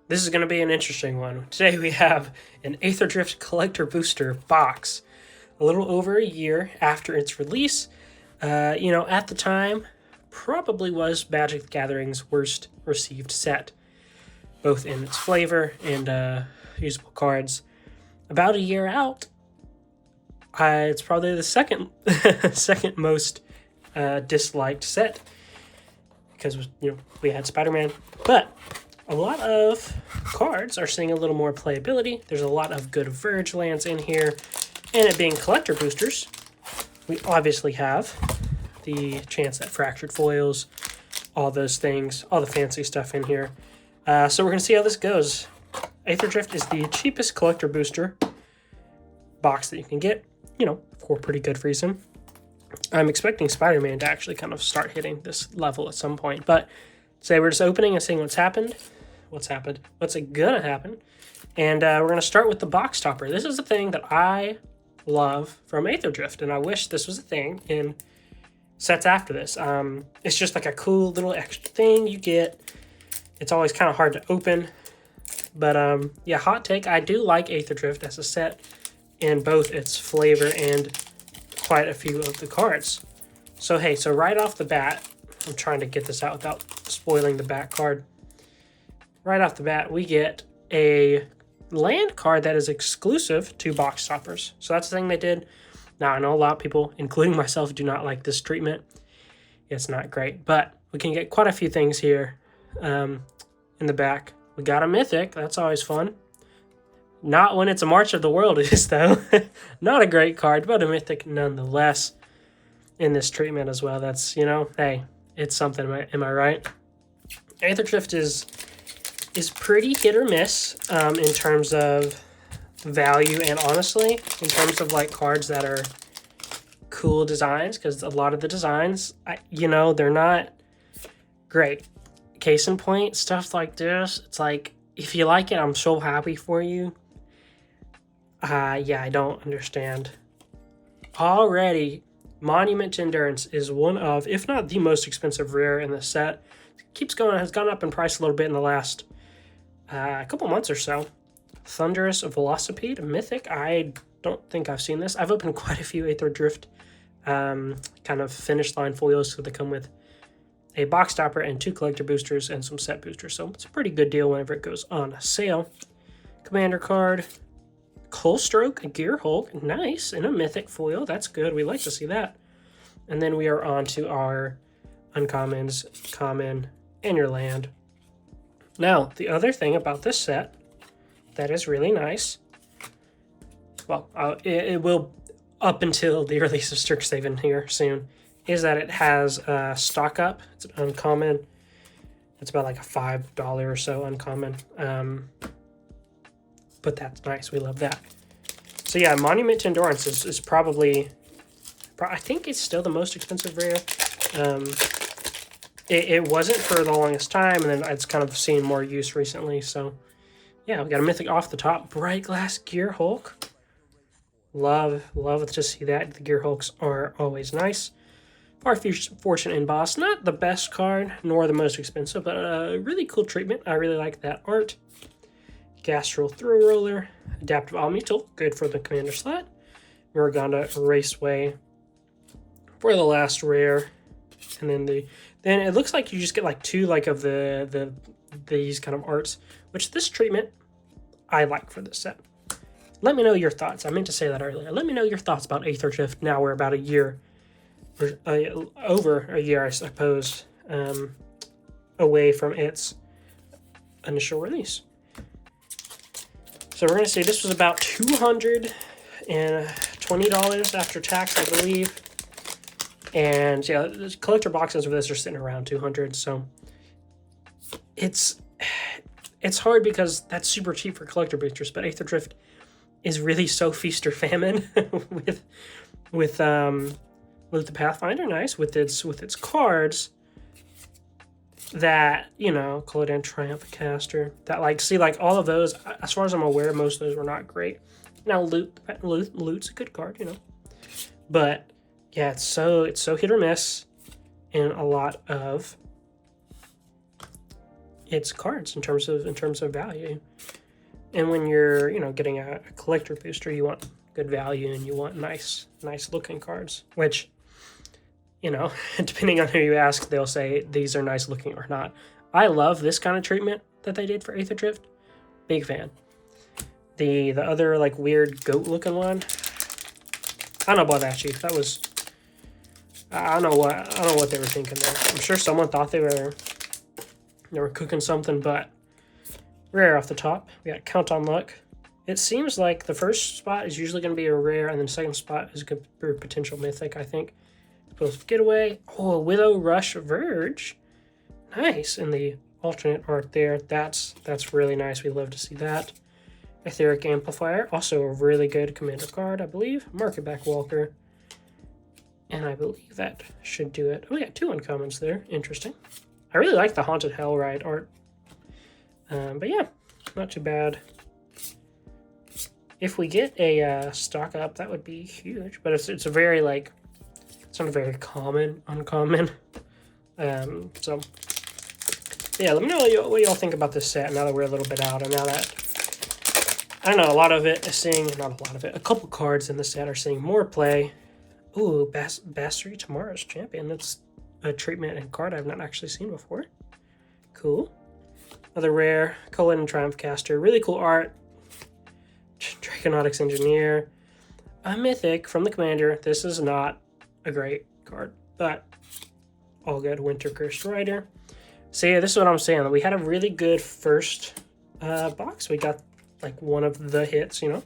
This is going to be an interesting one. Today we have an Aetherdrift Collector Booster box. A little over a year after its release. At the time, probably was Magic the Gathering's worst received set, both in its flavor and usable cards. About a year out, it's probably the second second most disliked set, because we had Spider-Man, but a lot of cards are seeing a little more playability. There's a lot of good Verge lands in here, and it being collector boosters, we obviously have the chance at fractured foils, all those things, all the fancy stuff in here. So we're going to see how this goes. Aetherdrift is the cheapest collector booster box that you can get, for a pretty good reason. I'm expecting Spider-Man to actually kind of start hitting this level at some point, but today we're just opening and seeing what's gonna happen, and we're gonna start with the box topper. This is a thing that I love from Aetherdrift, and I wish this was a thing in sets after this. It's just like a cool little extra thing you get. It's always kind of hard to open, but hot take, I do like Aetherdrift as a set in both its flavor and quite a few of the cards. So right off the bat, I'm trying to get this out without spoiling the back card. Right off the bat, we get a land card that is exclusive to box toppers. So that's the thing they did. Now, I know a lot of people, including myself, do not like this treatment. It's not great, but we can get quite a few things here in the back. We got a Mythic. That's always fun. Not when it's a March of the World is, though. Not a great card, but a Mythic nonetheless in this treatment as well. That's, hey, it's something, am I right? Aetherdrift is pretty hit or miss in terms of value, and honestly, in terms of like cards that are cool designs, because a lot of the designs, they're not great. Case in point, stuff like this, it's like, if you like it, I'm so happy for you. I don't understand. Already, Monument to Endurance is one of, if not the most expensive rare in the set. Has gone up in price a little bit in the last couple months or so. Thunderous Velocipede, Mythic. I don't think I've seen this. I've opened quite a few Aetherdrift kind of finish line foils, so they come with a box topper and 2 collector boosters and some set boosters. So it's a pretty good deal whenever it goes on sale. Commander card, Coalstroke, Gearhulk, nice, and a Mythic foil. That's good. We like to see that. And then we are on to our uncommons, common, and your land. Now, the other thing about this set that is really nice, well, it will up until the release of Strixhaven here soon, is that it has stock up. It's an uncommon. It's about like a $5 or so uncommon. But that's nice. We love that. So yeah, Monument to Endurance is probably, I think it's still the most expensive rare. It wasn't for the longest time, and then it's kind of seen more use recently. So yeah, we got a Mythic off the top. Bright Glass Gearhulk. Love to see that. The Gearhulks are always nice. Far Fortune Emboss, not the best card, nor the most expensive, but a really cool treatment. I really like that art. Gastral Throw Roller, Adaptive Omnital, good for the commander slot. Muraganda Raceway for the last rare, and then it looks like you just get like 2 of these kind of arts, which this treatment I like for this set. Let me know your thoughts. I meant to say that earlier. Let me know your thoughts about Aetherdrift. Now we're about a year, or over a year, I suppose, away from its initial release. So we're going to see this was about $220 after tax, I believe. And yeah, the collector boxes of this are sitting around $200. So it's hard because that's super cheap for collector boosters, but Aetherdrift is really so feast or famine with the Pathfinder, nice, with its cards, that, Colodan Triumph Caster, that all of those, as far as I'm aware, most of those were not great. Now Loot's a good card, but yeah, it's so hit or miss in a lot of its cards in terms of value. And when you're, you know, getting a collector booster, you want good value and you want nice looking cards, which, you know, depending on who you ask, they'll say these are nice looking or not. I love this kind of treatment that they did for Aetherdrift. Big fan. The other like weird goat looking one, I don't know about that, Chief. That was, I don't know what they were thinking there. I'm sure someone thought they were cooking something, but rare off the top. We got Count on Luck. It seems like the first spot is usually going to be a rare, and then the second spot is going to be a potential mythic, I think. Explosive Getaway. Oh, Widow Rush Verge. Nice. And the alternate art there. That's really nice. We love to see that. Etheric Amplifier. Also a really good commander card, I believe. Market Back Walker. And I believe that should do it. Oh, yeah, 2 uncommons there. Interesting. I really like the Haunted Hell Ride art. But yeah, not too bad. If we get a stock up, that would be huge. But it's a very, like, it's not a very uncommon. So, yeah, let me know what y'all think about this set now that we're a little bit out. And now that, I don't know, a lot of it is seeing, not a lot of it, a couple cards in the set are seeing more play. Ooh, Basri Tomorrow's Champion. That's a treatment and card I've not actually seen before. Cool. Another rare, Cullen and Triumph Caster. Really cool art. Draconautics Engineer. A mythic from the commander. This is not a great card, but all good. Winter Cursed Rider. So yeah, this is what I'm saying. We had a really good first box. We got like one of the hits, you know.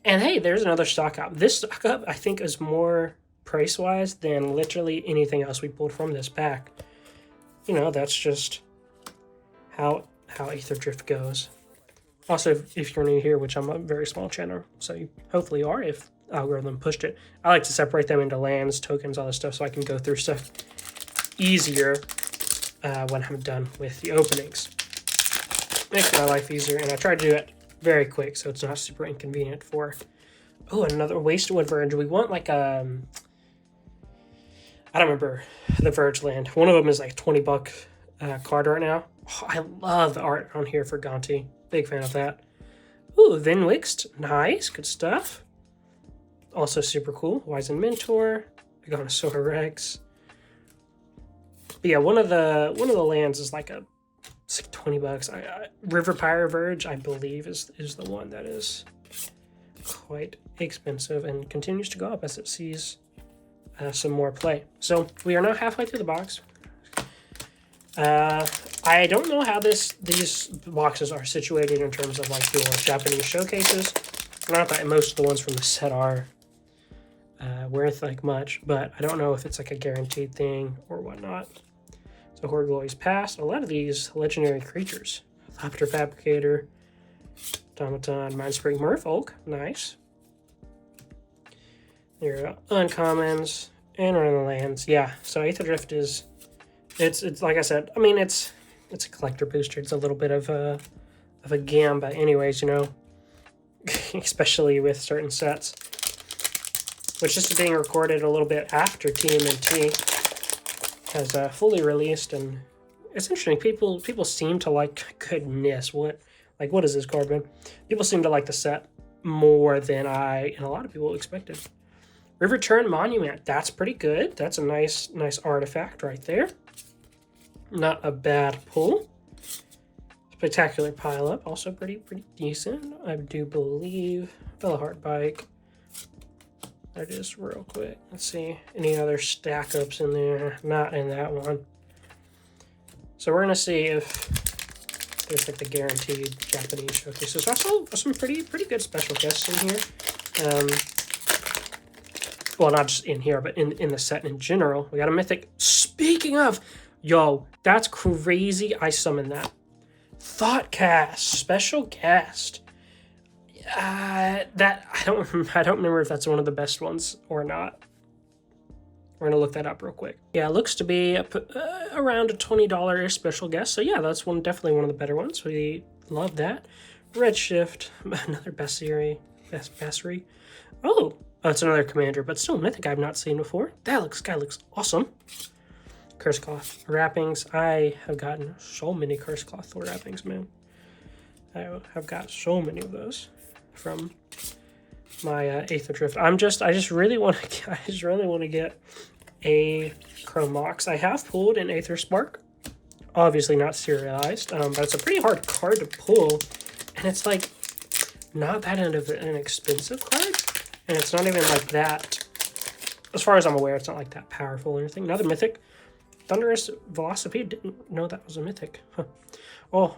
And hey, there's another stock up. This stock up, I think, is more price-wise than literally anything else we pulled from this pack. You know, that's just how Aetherdrift goes. Also, if you're new here, which I'm a very small channel, so you hopefully are if algorithm pushed it. I like to separate them into lands, tokens, all this stuff, so I can go through stuff easier when I'm done with the openings. Makes my life easier, and I try to do it very quick, so it's not super inconvenient for... Oh, another Wastewood Verge. We want like I don't remember the Verge land. One of them is like $20 card right now. Oh, I love the art on here for Gonti. Big fan of that. Ooh, Vinwixt. Nice. Good stuff. Also super cool. Wizened Mentor. Aganosaur Rex. But yeah, one of the lands is like it's like $20. River Pyre Verge, I believe, is the one that is quite expensive and continues to go up as it sees some more play. So we are now halfway through the box. I don't know how these boxes are situated in terms of like your Japanese showcases. Not that most of the ones from the set are worth like much, but I don't know if it's like a guaranteed thing or whatnot. So Horde Glory's Past. A lot of these legendary creatures. Thopter Fabricator, Automaton, Mindspring Merfolk. Nice. Your uncommons and random lands. Yeah, so Aetherdrift is... It's like I said, I mean, it's a collector booster. It's a little bit of a gamba anyways, you know, especially with certain sets. Which is being recorded a little bit after TMNT has fully released, and it's interesting. People seem to like, goodness, what is this card, man? People seem to like the set more than I and a lot of people expected. River Turn Monument, that's pretty good. That's a nice artifact right there. Not a bad pull. Spectacular Pile Up, also pretty decent, I do believe. Veloheart Bike. That is real quick. Let's see, any other stack ups in there? Not in that one. So we're gonna see if there's like the guaranteed Japanese showcases. So I saw some pretty good special guests in here. Well, not just in here, but in the set in general. We got a mythic. Speaking of, yo, that's crazy. I summoned that. Thoughtcast, special guest. That I don't remember if that's one of the best ones or not. We're gonna look that up real quick. Yeah, it looks to be around a $20 special guest. So yeah, that's definitely one of the better ones. We love that. Redshift, another Basri. Oh, it's another commander, but still mythic I've not seen before. That guy looks awesome. Curse Cloth wrappings. I have gotten so many Curse Cloth wrappings, man. I have got so many of those from my Aetherdrift. I just really want to get a Chromox. I have pulled an Aether Spark, obviously not serialized, but it's a pretty hard card to pull, and it's like not that an expensive card, and it's not even like that. As far as I'm aware, it's not like that powerful or anything. Another mythic, Thunderous Velocipede. Didn't know that was a mythic. Huh. Oh,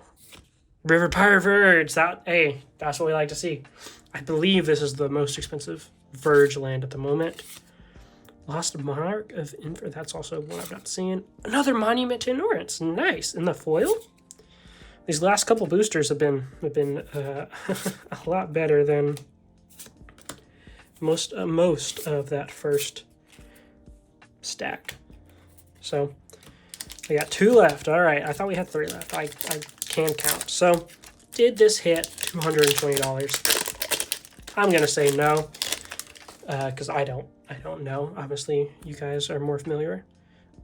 River Pirate Verge. That's what we like to see. I believe this is the most expensive Verge land at the moment. Lost Monarch of Infer. That's also one I've not seen. Another Monument to Ignorance. Nice. In the foil. These last couple boosters have been a lot better than most of that first stack. So I got 2 left. All right, I thought we had 3 left. I can count. So did this hit $220? I'm gonna say no, because I don't know. Obviously, you guys are more familiar.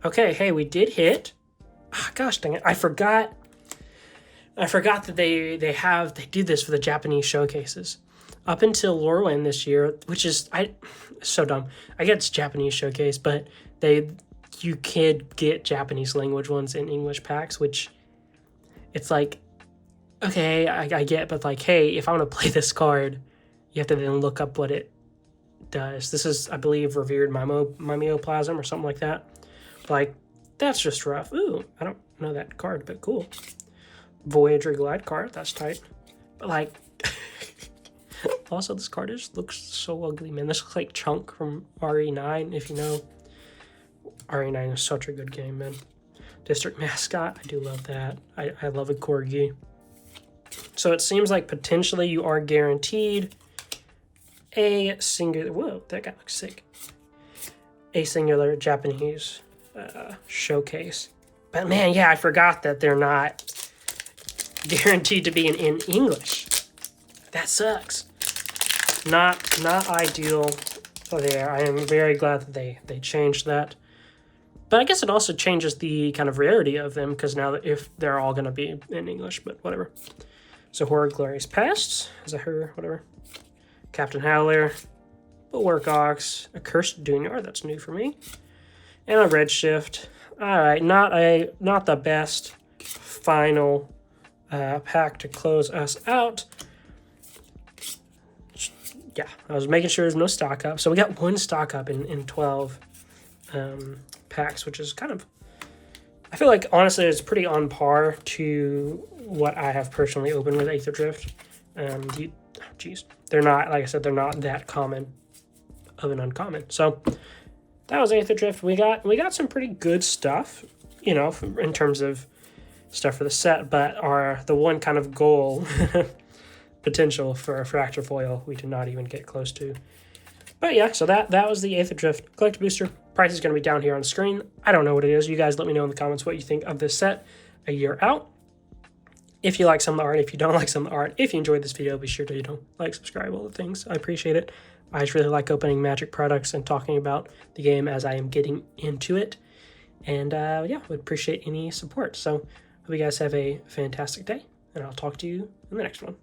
Okay, hey, we did hit. Oh, gosh dang it! I forgot that they did this for the Japanese showcases. Up until Lorwyn this year, which is so dumb. I get it's Japanese showcase, but you could get Japanese language ones in English packs, which it's like, okay, I get, but like, hey, if I want to play this card, you have to then look up what it does. This is, I believe, Revered Mimeoplasm or something like that. Like, that's just rough. Ooh, I don't know that card, but cool. Voyager Glide card, that's tight. But like, also this card just looks so ugly, man. This looks like Chunk from RE9, if you know. RE9 is such a good game, man. District Mascot, I do love that. I love a Corgi. So it seems like potentially you are guaranteed a singular, whoa, that guy looks sick. A singular Japanese showcase. But man, yeah, I forgot that they're not guaranteed to be in English. That sucks. Not ideal there. I am very glad that they changed that. But I guess it also changes the kind of rarity of them, because now that if they're all going to be in English, but whatever. So Horror Glorious Past, is that her, whatever. Captain Howler, Bulwark Ox, a Cursed Dunyard, that's new for me. And a Redshift. Alright, not the best final pack to close us out. Yeah, I was making sure there's no stock up. So we got 1 stock up in 12 packs, which is kind of, I feel like honestly it's pretty on par to what I have personally opened with Aetherdrift. Geez, they're not, like I said, they're not that common of an uncommon. So that was Aetherdrift. We got some pretty good stuff, you know, in terms of stuff for the set, but the one kind of goal potential for a Fracture Foil we did not even get close to. But yeah, so that was the Aetherdrift Collector Booster. Price is going to be down here on the screen. I don't know what it is. You guys let me know in the comments what you think of this set a year out. If you like some of the art, if you don't like some of the art, if you enjoyed this video, be sure to, like, subscribe, all the things. I appreciate it. I just really like opening Magic products and talking about the game as I am getting into it. And yeah, would appreciate any support. So hope you guys have a fantastic day, and I'll talk to you in the next one.